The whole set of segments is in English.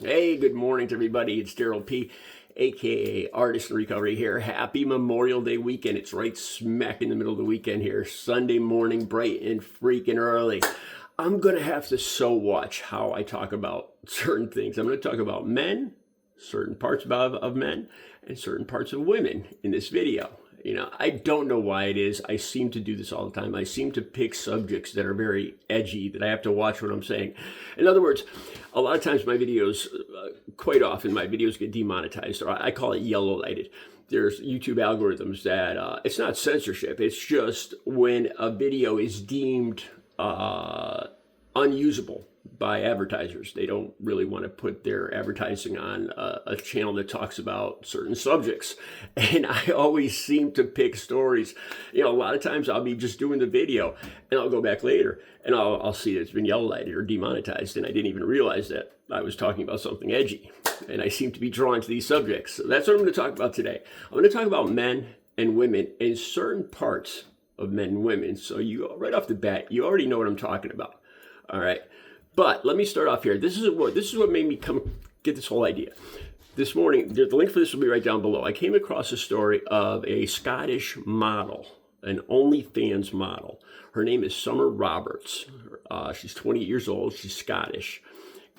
Hey, good morning to everybody. It's Daryl P, aka Artist in Recovery here. Happy Memorial Day weekend. It's right smack in the middle of the weekend here. Sunday morning, bright and freaking early. I'm going to have to watch how I talk about certain things. I'm going to talk about men, certain parts of men, and certain parts of women in this video. I don't know why it is. I seem to do this all the time. I seem to pick subjects that are very edgy that I have to watch what I'm saying. In other words, a lot of times my videos, quite often my videos get demonetized, or I call it yellow lighted. There's YouTube algorithms that, it's not censorship. It's just when a video is deemed unusable by advertisers. They don't really want to put their advertising on a channel that talks about certain subjects. And I always seem to pick stories. A lot of times I'll be just doing the video and I'll go back later and I'll see that it's been yellow lighted or demonetized. And I didn't even realize that I was talking about something edgy. And I seem to be drawn to these subjects. So that's what I'm going to talk about today. I'm going to talk about men and women and certain parts of men and women. So you right off the bat, you already know what I'm talking about. All right. But let me start off here. This is what made me get this whole idea. This morning, the link for this will be right down below. I came across a story of a Scottish model, an OnlyFans model. Her name is Summer Roberts. She's 28 years old. She's Scottish.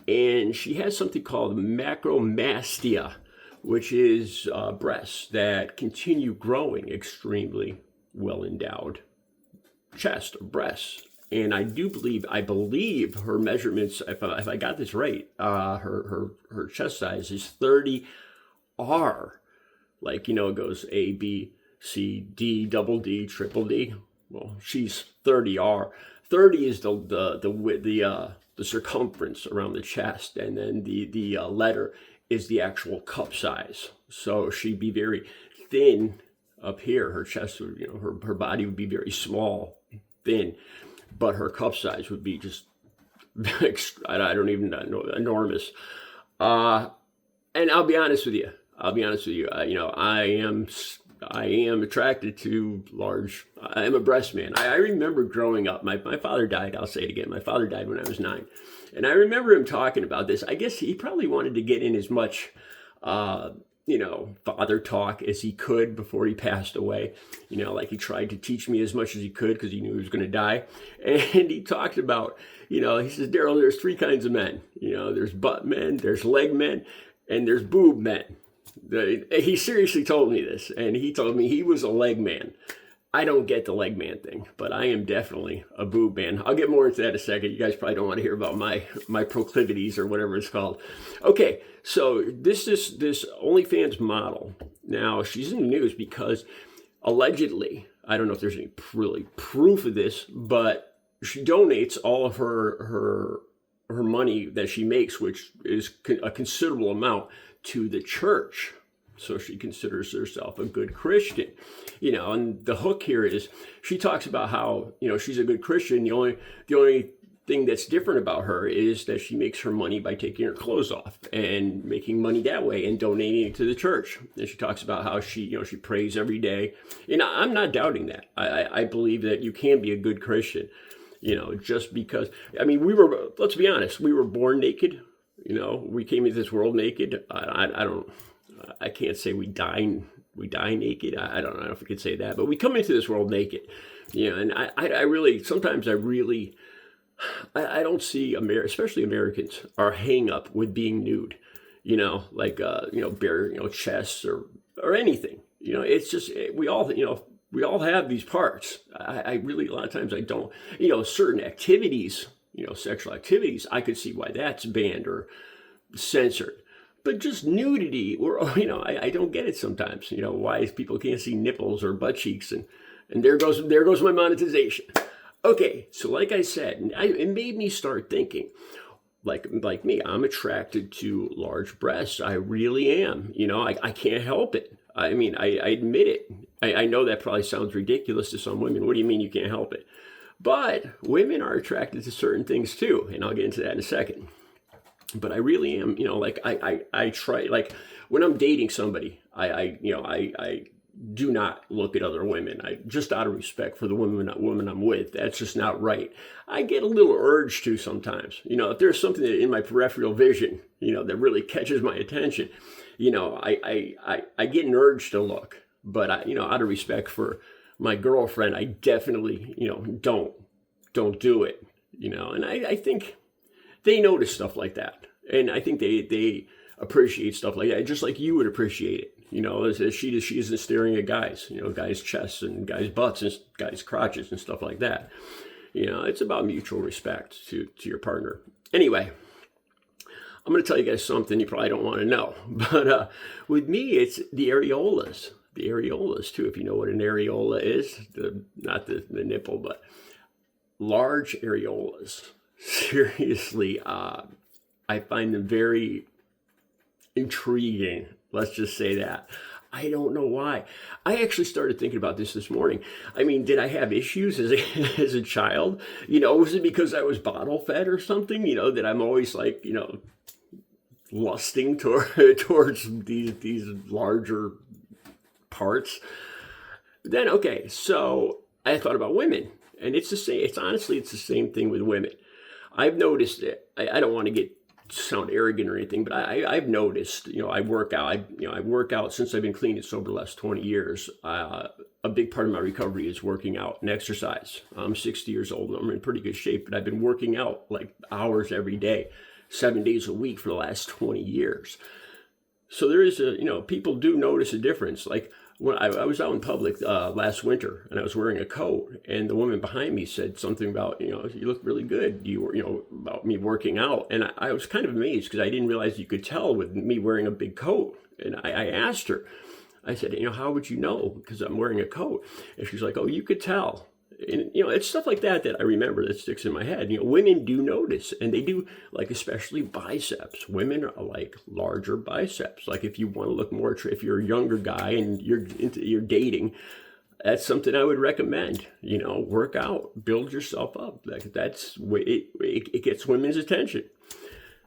And she has something called macromastia, which is breasts that continue growing, extremely well endowed chest or breasts. And I believe her measurements, if I got this right, her chest size is 30R. Like, it goes A, B, C, D, double D, triple D. Well, she's 30R. 30 is the circumference around the chest, and then the letter is the actual cup size. So she'd be very thin up here. Her chest would, her body would be very small, thin. But her cup size would be just, I don't even know, enormous. And I'll be honest with you. I am attracted to large. I am a breast man. I remember growing up. My father died. I'll say it again. My father died when I was 9, and I remember him talking about this. I guess he probably wanted to get in as much, father talk as he could before he passed away. Like he tried to teach me as much as he could because he knew he was going to die. And he talked about, he says, Daryl, there's 3 kinds of men. There's butt men, there's leg men, and there's boob men. He seriously told me this, and he told me he was a leg man. I don't get the leg man thing, but I am definitely a boob man. I'll get more into that in a second. You guys probably don't want to hear about my proclivities or whatever it's called. Okay, so this OnlyFans model. Now, she's in the news because allegedly, I don't know if there's any really proof of this, but she donates all of her money that she makes, which is a considerable amount, to the church. So she considers herself a good Christian, and the hook here is she talks about how, she's a good Christian. The only thing that's different about her is that she makes her money by taking her clothes off and making money that way and donating it to the church. And she talks about how she prays every day. I'm not doubting that. I believe that you can be a good Christian, just because, let's be honest, we were born naked. We came into this world naked. I can't say we die naked. I don't know if we could say that, but we come into this world naked. And I really, sometimes I don't see especially Americans, our hang up with being nude, bare, chests or anything. It's just, we all have these parts. I really, a lot of times I don't, certain activities, sexual activities, I could see why that's banned or censored. But just nudity, or I don't get it sometimes. Why people can't see nipples or butt cheeks, and there goes my monetization. Okay, so like I said, it made me start thinking, like me, I'm attracted to large breasts. I really am. I can't help it. I admit it. I know that probably sounds ridiculous to some women. What do you mean you can't help it? But women are attracted to certain things too, and I'll get into that in a second. But I really am, I try, like when I'm dating somebody, I do not look at other women. I just out of respect for the woman I'm with. That's just not right. I get a little urge to sometimes. If there's something in my peripheral vision, that really catches my attention, I get an urge to look. But out of respect for my girlfriend, I definitely, don't do it. And I think they notice stuff like that, and I think they appreciate stuff like that, just like you would appreciate it. As she isn't staring at guys, guys' chests and guys' butts and guys' crotches and stuff like that. It's about mutual respect to your partner. Anyway, I'm going to tell you guys something you probably don't want to know, but with me, it's the areolas. The areolas too, if you know what an areola is, not the nipple, but large areolas. Seriously, I find them very intriguing. Let's just say that. I don't know why. I actually started thinking about this morning. I mean, did I have issues as a child? Was it because I was bottle fed or something? That I'm always like, lusting towards these larger parts. Then, okay, so I thought about women, and it's the same. It's the same thing with women. I've noticed it. I don't want to sound arrogant or anything, but I've noticed, I work out. I work out since I've been clean and sober the last 20 years. A big part of my recovery is working out and exercise. I'm 60 years old and I'm in pretty good shape, but I've been working out like hours every day, 7 days a week for the last 20 years. So there is people do notice a difference. Like when I was out in public last winter and I was wearing a coat, and the woman behind me said something about, you look really good. You were, about me working out. And I was kind of amazed because I didn't realize you could tell with me wearing a big coat. And I asked her, I said, how would you know? Because I'm wearing a coat. And she's like, oh, you could tell. And, it's stuff like that I remember that sticks in my head. Women do notice, and they do, like, especially biceps. Women are like larger biceps. Like, if you want to look more, if you're a younger guy and you're dating, that's something I would recommend. Work out, build yourself up. It gets women's attention.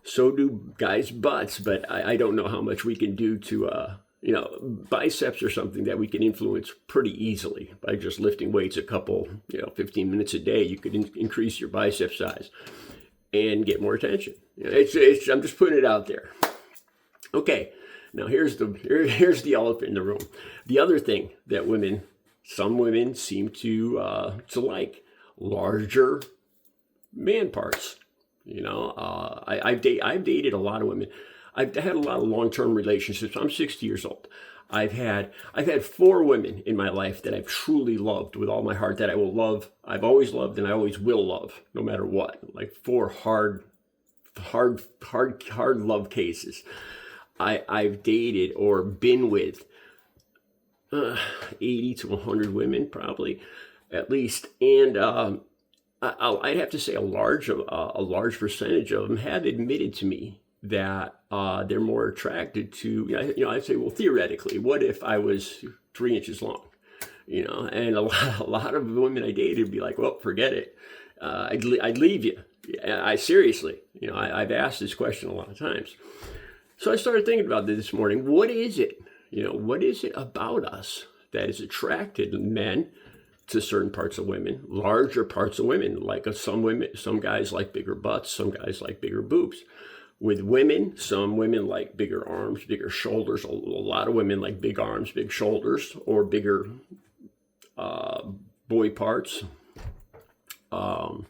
So do guys' butts, but I don't know how much we can do to, biceps are something that we can influence pretty easily by just lifting weights a couple, 15 minutes a day. You could increase your bicep size and get more attention. I'm just putting it out there. Okay, now here's the elephant in the room. The other thing that some women seem to like, larger man parts. I've dated a lot of women. I've had a lot of long-term relationships. I'm 60 years old. I've had 4 women in my life that I've truly loved with all my heart, that I will love. I've always loved, and I always will love, no matter what. Like 4 hard love cases. I've dated or been with 80 to 100 women, probably, at least, and I'd have to say a large percentage of them have admitted to me that they're more attracted to, I'd say, well, theoretically, what if I was 3 inches long? And a lot of the women I dated would be like, well, forget it. I'd leave you. I seriously, I've asked this question a lot of times. So I started thinking about this morning. What is it? What is it about us that has attracted men to certain parts of women, larger parts of women? Like some guys like bigger butts, some guys like bigger boobs. With women, some women like bigger arms, bigger shoulders. A lot of women like big arms, big shoulders, or bigger boy parts. And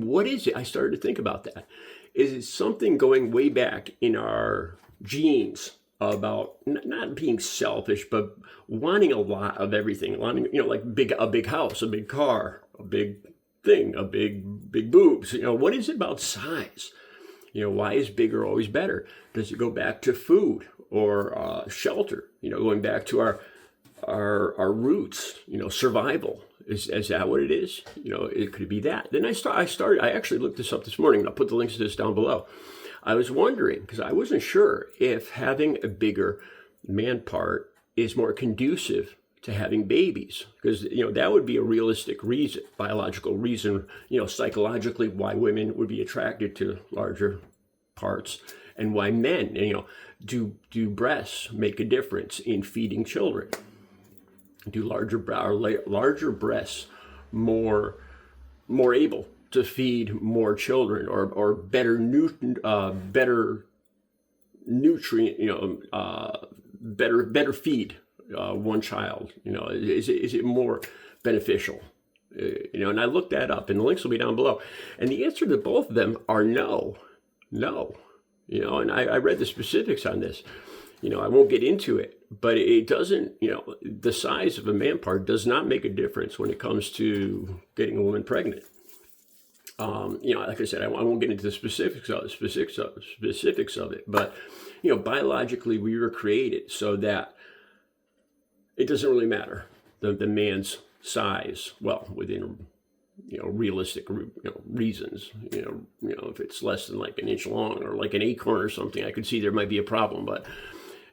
what is it? I started to think about that. Is it something going way back in our genes about not being selfish, but wanting a lot of everything? Wanting, like a big house, a big car, a big thing, a big boobs. What is it about size? Why is bigger always better? Does it go back to food or shelter? Going back to our roots. Survival. Is that what it is? It could be that. Then I actually looked this up this morning, and I'll put the links to this down below. I was wondering, because I wasn't sure if having a bigger man part is more conducive to having babies, because that would be a realistic reason, biological reason, psychologically, why women would be attracted to larger parts, and why men, do breasts make a difference in feeding children? Do larger breasts more able to feed more children, or better nutrient, better feed one child? Is it more beneficial? And I looked that up, and the links will be down below. And the answer to both of them are no, no. And I read the specifics on this. I won't get into it, but it doesn't, the size of a man part does not make a difference when it comes to getting a woman pregnant. Like I said, I won't get into the specifics of it, but, biologically we were created so that it doesn't really matter the man's size, well, within realistic reasons. If it's less than like an inch long or like an acorn or something, I could see there might be a problem, but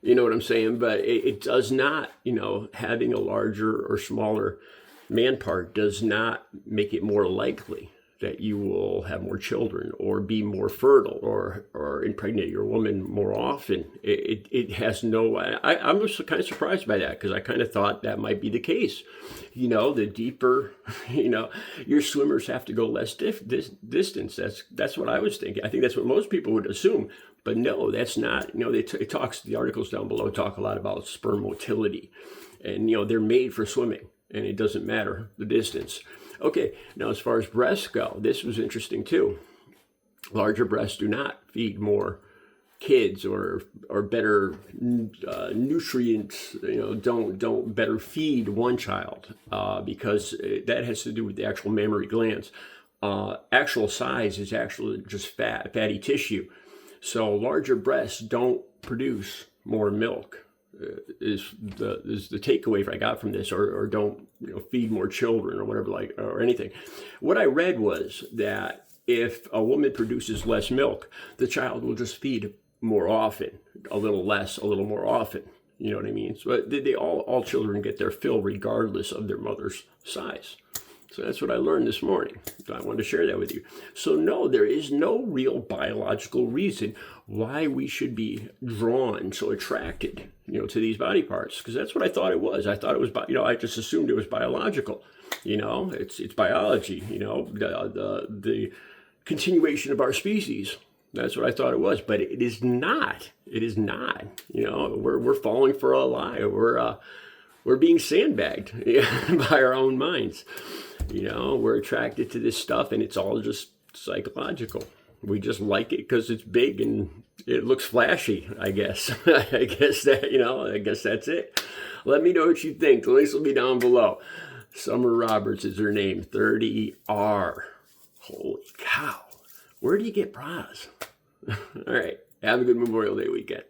you know what I'm saying? But it does not, having a larger or smaller man part does not make it more likely that you will have more children or be more fertile or impregnate your woman more often. It has no, I'm just kind of surprised by that, because I kind of thought that might be the case. The deeper, your swimmers have to go less distance. That's what I was thinking. I think that's what most people would assume. But no, that's not, the articles down below talk a lot about sperm motility, and, they're made for swimming, and it doesn't matter the distance. Okay, now as far as breasts go, this was interesting too. Larger breasts do not feed more kids or better nutrients, don't better feed one child, because that has to do with the actual mammary glands. Actual size is actually just fatty tissue. So larger breasts don't produce more milk. Is the takeaway I got from this, or don't feed more children or whatever, or anything. What I read was that if a woman produces less milk, the child will just feed more often, a little less, a little more often. You know what I mean? So they all children get their fill regardless of their mother's size. So that's what I learned this morning. I wanted to share that with you. So no, there is no real biological reason why we should be drawn, so attracted, to these body parts, because that's what I thought it was. I thought it was, I just assumed it was biological. It's biology. The continuation of our species. That's what I thought it was, but it is not. It is not. We're falling for a lie. We're being sandbagged by our own minds. We're attracted to this stuff, and it's all just psychological. We just like it because it's big and it looks flashy, I guess. I guess that's it. Let me know what you think. The links will be down below. Summer Roberts is her name, 30R. Holy cow. Where do you get bras? All right. Have a good Memorial Day weekend.